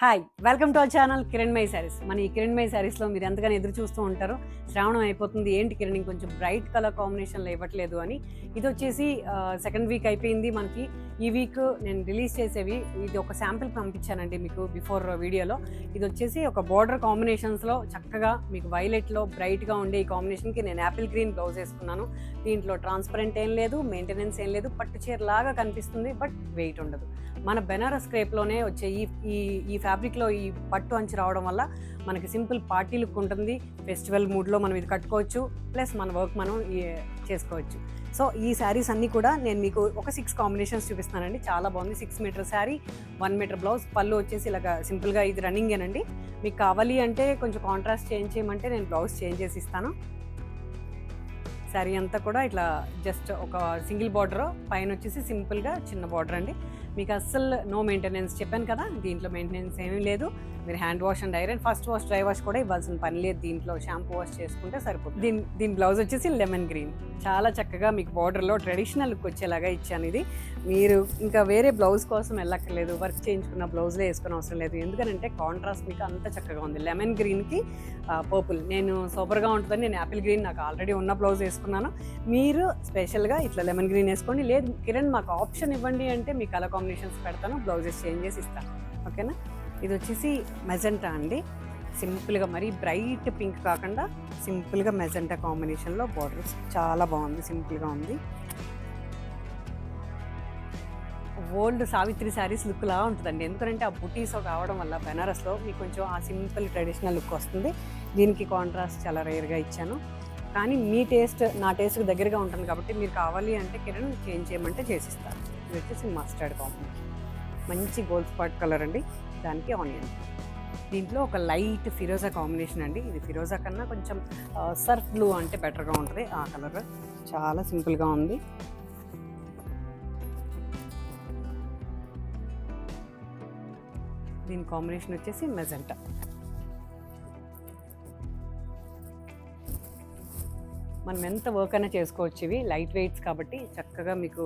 Hi welcome to our channel Kiranmayi saris. మన ఈ కిరణ్మయి శారీస్లో మీరు ఎంతగానో ఎదురు చూస్తూ ఉంటారు. శ్రావణం అయిపోతుంది, ఏంటి కిరణ్ కొంచెం బ్రైట్ కలర్ కాంబినేషన్లో ఇవ్వట్లేదు అని. ఇది వచ్చేసి సెకండ్ వీక్ అయిపోయింది మనకి. ఈ వీక్ నేను రిలీజ్ చేసేవి ఇది ఒక శాంపిల్ పంపించానండి మీకు బిఫోర్ వీడియోలో. ఇది వచ్చేసి ఒక బార్డర్ కాంబినేషన్స్లో చక్కగా మీకు వైలెట్లో బ్రైట్గా ఉండే ఈ కాంబినేషన్కి నేను యాపిల్ గ్రీన్ బ్లౌజ్ వేసుకున్నాను. దీంట్లో ట్రాన్స్పరెంట్ ఏం లేదు, మెయింటెనెన్స్ ఏం లేదు, పట్టు చీర లాగా కనిపిస్తుంది, బట్ వెయిట్ ఉండదు. మన బెనారస్ క్రేప్లోనే వచ్చే ఈ ఫ్యాబ్రిక్లో ఈ పట్టు అంచు రావడం వల్ల మనకి సింపుల్ పార్టీ లుక్ ఉంటుంది. ఫెస్టివల్ మూడ్లో మనం ఇది కట్టుకోవచ్చు, ప్లస్ మన వర్క్ మనం చేసుకోవచ్చు. సో ఈ శారీస్ అన్నీ కూడా నేను మీకు ఒక 6 కాంబినేషన్స్ చూపిస్తానండి. చాలా బాగుంది. 6 మీటర్ శారీ, 1 మీటర్ బ్లౌజ్, పళ్ళు వచ్చేసి ఇలాగా సింపుల్గా ఇది రన్నింగేనండి. మీకు కావాలి అంటే కొంచెం కాంట్రాస్ట్ చేంజ్ చేయమంటే నేను బ్లౌజ్ చేంజ్ చేసి ఇస్తాను. శారీ అంతా కూడా ఇట్లా జస్ట్ ఒక సింగిల్ బార్డర్, పైన వచ్చేసి సింపుల్గా చిన్న బార్డర్ అండి. మీకు అస్సలు నో మెయింటెనెన్స్ చెప్పాను కదా, దీంట్లో మెయింటెనెన్స్ ఏమీ లేదు. మీరు hand wash and iron, first wash dry wash కూడా ఇవ్వాల్సిన పని లేదు. దీంట్లో షాంపూ వాష్ చేసుకుంటే సరిపోతుంది. దీని బ్లౌజ్ వచ్చేసి లెమన్ గ్రీన్, చాలా చక్కగా మీకు బార్డర్లో ట్రెడిషనల్ లుక్ వచ్చేలాగా ఇచ్చాను. ఇది మీరు ఇంకా వేరే బ్లౌజ్ కోసం వెళ్ళక్కర్లేదు, వర్క్ చేయించుకున్న బ్లౌజ్లో వేసుకుని అవసరం లేదు. ఎందుకంటే కాంట్రాస్ట్ మీకు అంత చక్కగా ఉంది. లెమన్ గ్రీన్కి పర్పుల్, నేను సూపర్గా ఉంటుందని నేను యాపిల్ గ్రీన్ నాకు ఆల్రెడీ ఉన్న బ్లౌజ్ వేసుకున్నాను. మీరు స్పెషల్గా ఇట్లా లెమన్ గ్రీన్ వేసుకోండి. లేదు కిరణ్ మాకు ఆప్షన్ ఇవ్వండి అంటే మీ కలర్ కాంబినేషన్స్ పెడతాను, బ్లౌజెస్ చేంజ్ చేసి ఇస్తాను. ఓకేనా. ఇది వచ్చేసి మెజెంటా అండి. సింపుల్గా మరీ బ్రైట్ పింక్ కాకుండా సింపుల్గా మెజెంటా కాంబినేషన్లో బార్డర్స్ చాలా బాగుంది, సింపుల్గా ఉంది. ఓల్డ్ సావిత్రి శారీస్ లుక్లా ఉంటుందండి. ఎందుకంటే ఆ బుటీస్ కావడం వల్ల బెనారస్లో మీకు కొంచెం ఆ సింపుల్ ట్రెడిషనల్ లుక్ వస్తుంది. దీనికి కాంట్రాస్ట్ చాలా రేర్గా ఇచ్చాను, కానీ మీ టేస్ట్ నా టేస్ట్కి దగ్గరగా ఉంటుంది కాబట్టి మీరు కావాలి అంటే కిరణ్ చేంజ్ చేయమంటే చేసిస్తాను. ఇది వచ్చేసి మస్టర్డ్ కాంబినేషన్, మంచి గోల్డ్ స్పాట్ కలర్ అండి, దానికి ఆనియన్. దీంట్లో ఒక లైట్ ఫిరోజా కాంబినేషన్ అండి. ఇది ఫిరోజా కన్నా కొంచెం సర్ఫ్ బ్లూ అంటే బెటర్గా ఉంటుంది. ఆ కలర్ చాలా సింపుల్గా ఉంది. దీని కాంబినేషన్ వచ్చేసి మెజెంటా. మనం ఎంత వర్క్ అయినా చేసుకోవచ్చు. ఇవి లైట్ వెయిట్స్ కాబట్టి చక్కగా మీకు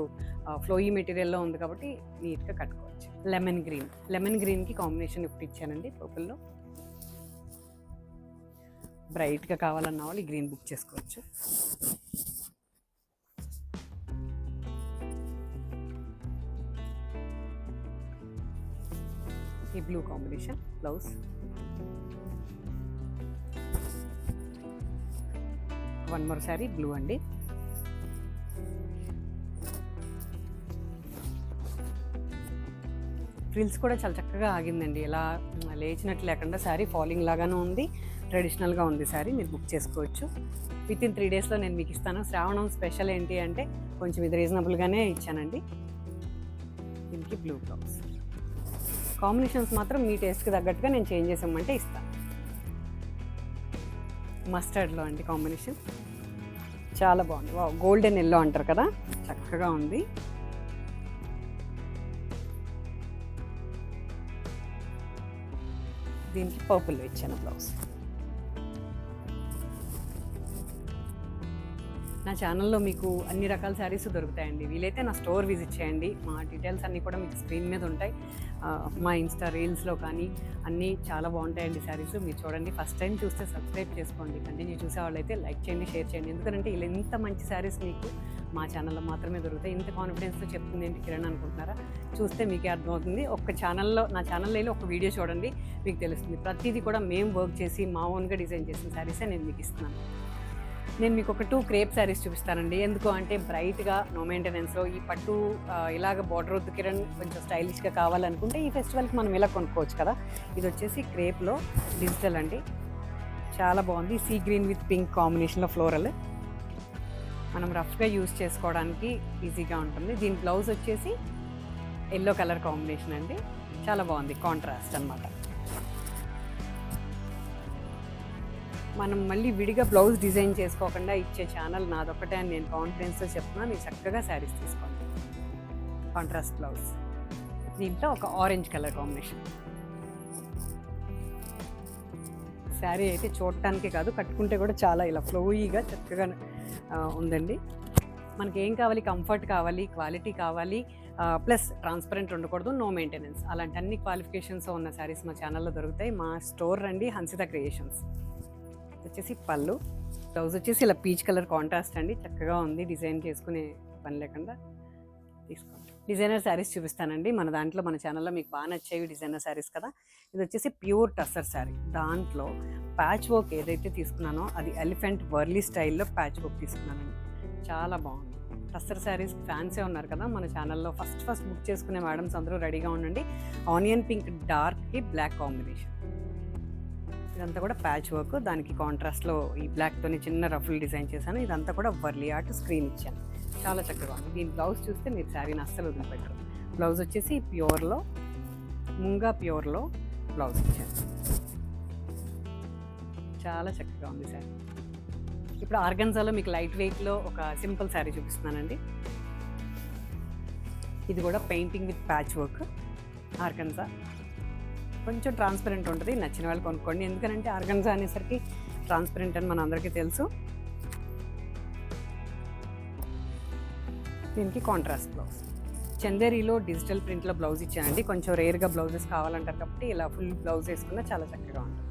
ఫ్లోయీ మెటీరియల్లో ఉంది కాబట్టి నీట్గా కట్టుకోవచ్చు. లెమన్ గ్రీన్కి కాంబినేషన్ ఇప్పుడు ఇచ్చానండి పర్పుల్లో. బ్రైట్గా కావాలన్న వాళ్ళు ఈ గ్రీన్ బుక్ చేసుకోవచ్చు. ఈ blue combination blouse. One more sari blue అండి. ఫ్రిల్స్ కూడా చాలా చక్కగా ఆగిందండి, ఎలా లేచినట్టు లేకుండా శారీ ఫాలింగ్ లాగానే ఉంది, ట్రెడిషనల్గా ఉంది శారీ. మీరు బుక్ చేసుకోవచ్చు. విత్ ఇన్ 3 డేస్లో నేను మీకు ఇస్తాను. శ్రావణం స్పెషల్ ఏంటి అంటే కొంచెం ఇది రీజనబుల్గానే ఇచ్చానండి. దీనికి బ్లూ బ్లౌజ్. కాంబినేషన్స్ మాత్రం మీ టేస్ట్కి తగ్గట్టుగా నేను చేంజ్ చేసామంటే ఇస్తాను. మస్టర్డ్లో అండి కాంబినేషన్ చాలా బాగుంది. గోల్డెన్ ఎల్లో అంటారు కదా, చక్కగా ఉంది. దీనికి పర్పుల్ ఇచ్చాను బ్లౌజ్. నా ఛానల్లో మీకు అన్ని రకాల శారీస్ దొరుకుతాయండి. వీలైతే నా స్టోర్ విజిట్ చేయండి. మా డీటెయిల్స్ అన్నీ కూడా మీకు స్క్రీన్ మీద ఉంటాయి. మా ఇన్స్టా రీల్స్లో కానీ అన్నీ చాలా బాగుంటాయండి శారీస్. మీరు చూడండి, ఫస్ట్ టైం చూస్తే సబ్స్క్రైబ్ చేసుకోండి. కంటిన్యూ చూసేవాళ్ళైతే లైక్ చేయండి, షేర్ చేయండి. ఎందుకంటే ఇలా ఇంత మంచి శారీస్ మీకు మా ఛానల్లో మాత్రమే దొరుకుతాయి. ఇంత కాన్ఫిడెన్స్తో చెప్తుంది ఏంటి కిరణ్ అనుకుంటున్నారా? చూస్తే మీకే అర్థమవుతుంది. నా ఛానల్లో వెళ్ళి ఒక వీడియో చూడండి, మీకు తెలుస్తుంది. ప్రతిదీ కూడా మేము వర్క్ చేసి మా ఓన్గా డిజైన్ చేసిన శారీసే నేను మీకు ఇస్తున్నాను. నేను మీకు ఒక 2 క్రేప్ శారీస్ చూపిస్తానండి. ఎందుకు అంటే బ్రైట్గా నో మెయింటెనెన్స్లో ఈ పట్టు ఇలాగ బార్డర్ వద్దు కిరణ్, కొంచెం స్టైలిష్గా కావాలనుకుంటే ఈ ఫెస్టివల్కి మనం ఇలా కొనుక్కోవచ్చు కదా. ఇది వచ్చేసి క్రేప్లో డిజిటల్ అండి, చాలా బాగుంది. సీ గ్రీన్ విత్ పింక్ కాంబినేషన్లో ఫ్లోరల్. మనం రఫ్గా యూజ్ చేసుకోవడానికి ఈజీగా ఉంటుంది. దీని బ్లౌజ్ వచ్చేసి ఎల్లో కలర్ కాంబినేషన్ అండి, చాలా బాగుంది, కాంట్రాస్ట్ అనమాట. మనం మళ్ళీ విడిగా బ్లౌజ్ డిజైన్ చేసుకోకుండా ఇచ్చే ఛానల్ నాదొక్కటే అని నేను కాన్ఫిడెన్స్తో చెప్తున్నా. మీరు చక్కగా శారీస్ తీసుకోండి. కాంట్రాస్ట్ బ్లౌజ్, దీంట్లో ఒక ఆరెంజ్ కలర్ కాంబినేషన్. శారీ అయితే చూడటానికే కాదు, కట్టుకుంటే కూడా చాలా ఇలా ఫ్లోయీగా చక్కగా ఉందండి. మనకి ఏం కావాలి, కంఫర్ట్ కావాలి, క్వాలిటీ కావాలి, ప్లస్ ట్రాన్స్పరెంట్ ఉండకూడదు, నో మెయింటెనెన్స్, అలాంటి అన్ని క్వాలిఫికేషన్స్ ఉన్న శారీస్ మా ఛానల్లో దొరుకుతాయి. మా స్టోర్ రండి, హన్సిత క్రియేషన్స్. వచ్చేసి పళ్ళు, బ్లౌజ్ వచ్చేసి ఇలా పీచ్ కలర్ కాంట్రాస్ట్ అండి, చక్కగా ఉంది, డిజైన్ చేసుకునే పని లేకుండా తీసుకోండి. డిజైనర్ శారీస్ చూపిస్తానండి మన దాంట్లో, మన ఛానల్లో మీకు బాగా నచ్చేవి డిజైనర్ శారీస్ కదా. ఇది వచ్చేసి ప్యూర్ టస్సర్ శారీ, దాంట్లో ప్యాచ్ వర్క్ ఏదైతే తీసుకున్నానో అది ఎలిఫెంట్ వర్లీ స్టైల్లో ప్యాచ్ వర్క్ తీసుకున్నానండి, చాలా బాగుంది. టస్సర్ శారీస్ ఫ్యాన్సే ఉన్నారు కదా మన ఛానల్లో, ఫస్ట్ బుక్ చేసుకునే మేడమ్స్ అందరూ రెడీగా ఉండండి. ఆనియన్ పింక్ డార్క్కి బ్లాక్ కాంబినేషన్, ఇదంతా కూడా ప్యాచ్ వర్క్, దానికి కాంట్రాస్ట్లో ఈ బ్లాక్తోని చిన్న రఫుల్ డిజైన్ చేశాను. ఇదంతా కూడా వర్లీ ఆర్ట్ స్క్రీన్ ఇచ్చాను, చాలా చక్కగా ఉంది. దీని బ్లౌజ్ చూస్తే మీరు శారీని అస్సలు వదిలిపెట్టరు. బ్లౌజ్ వచ్చేసి ప్యూర్లో, ముంగా ప్యూర్లో బ్లౌజ్ ఇచ్చాను, చాలా చక్కగా ఉంది శారీ. ఇప్పుడు ఆర్గన్జాలో మీకు లైట్ వెయిట్లో ఒక సింపుల్ శారీ చూపిస్తున్నానండి. ఇది కూడా painting with patch work organza, కొంచెం ట్రాన్స్పరెంట్ ఉంటుంది, నచ్చిన వాళ్ళు కొనుక్కోండి. ఎందుకంటే ఆర్గన్జా అనేసరికి ట్రాన్స్పరెంట్ అని మన అందరికీ తెలుసు. దీనికి కాంట్రాస్ట్ బ్లౌజ్, చందేరీలో డిజిటల్ ప్రింట్లో బ్లౌజ్ ఇచ్చానండి. కొంచెం రేర్గా బ్లౌజెస్ కావాలంటారు కాబట్టి ఇలా ఫుల్ బ్లౌజ్ వేసుకున్నా చాలా చక్కగా ఉంటుంది.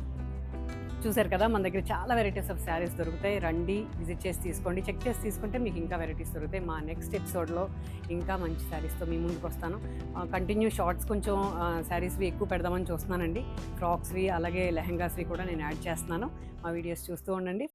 చూసారు కదా, మన దగ్గర చాలా వెరైటీస్ ఆఫ్ శారీస్ దొరుకుతాయి. రండి, విజిట్ చేసి తీసుకోండి, చెక్ చేసి తీసుకుంటే మీకు ఇంకా వెరైటీస్ దొరుకుతాయి. మా నెక్స్ట్ ఎపిసోడ్లో ఇంకా మంచి శారీస్తో మీ ముందుకు వస్తాను. కంటిన్యూ షార్ట్స్ కొంచెం శారీస్వి ఎక్కువ పెడదామని చూస్తున్నానండి. ఫ్రాక్స్వి అలాగే లెహంగాస్వి కూడా నేను యాడ్ చేస్తున్నాను. మా వీడియోస్ చూస్తూ ఉండండి.